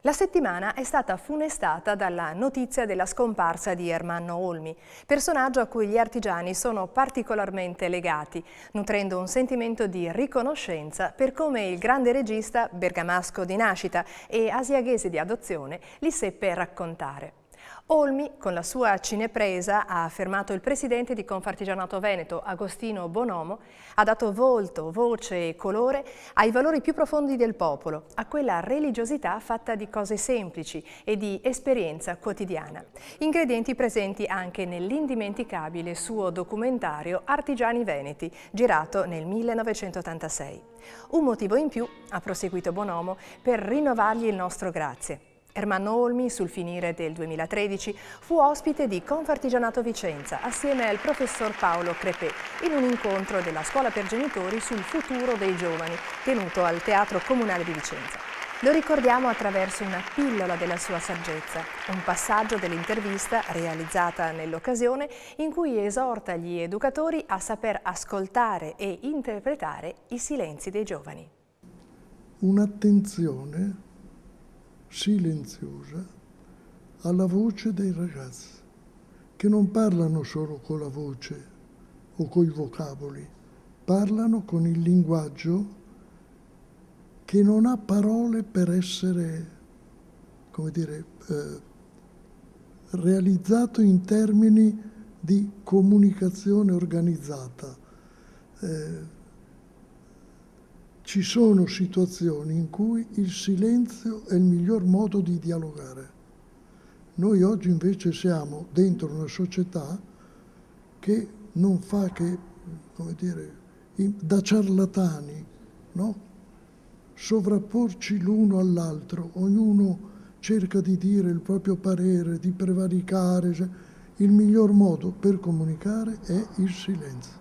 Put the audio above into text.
La settimana è stata funestata dalla notizia della scomparsa di Ermanno Olmi, personaggio a cui gli artigiani sono particolarmente legati, nutrendo un sentimento di riconoscenza per come il grande regista, bergamasco di nascita e asiaghese di adozione, li seppe raccontare. Olmi, con la sua cinepresa, ha affermato il presidente di Confartigianato Veneto, Agostino Bonomo, ha dato volto, voce e colore ai valori più profondi del popolo, a quella religiosità fatta di cose semplici e di esperienza quotidiana. Ingredienti presenti anche nell'indimenticabile suo documentario Artigiani Veneti, girato nel 1986. Un motivo in più, ha proseguito Bonomo, per rinnovargli il nostro grazie. Ermanno Olmi, sul finire del 2013, fu ospite di Confartigianato Vicenza assieme al professor Paolo Crepè in un incontro della Scuola per Genitori sul futuro dei giovani, tenuto al Teatro Comunale di Vicenza. Lo ricordiamo attraverso una pillola della sua saggezza, un passaggio dell'intervista realizzata nell'occasione in cui esorta gli educatori a saper ascoltare e interpretare i silenzi dei giovani. Un'attenzione silenziosa alla voce dei ragazzi, che non parlano solo con la voce o coi vocaboli, parlano con il linguaggio che non ha parole per essere, come dire, realizzato in termini di comunicazione organizzata. Ci sono situazioni in cui il silenzio è il miglior modo di dialogare. Noi oggi invece siamo dentro una società che non fa che, come dire, da ciarlatani, no? Sovrapporci l'uno all'altro, ognuno cerca di dire il proprio parere, di prevaricare. Il miglior modo per comunicare è il silenzio.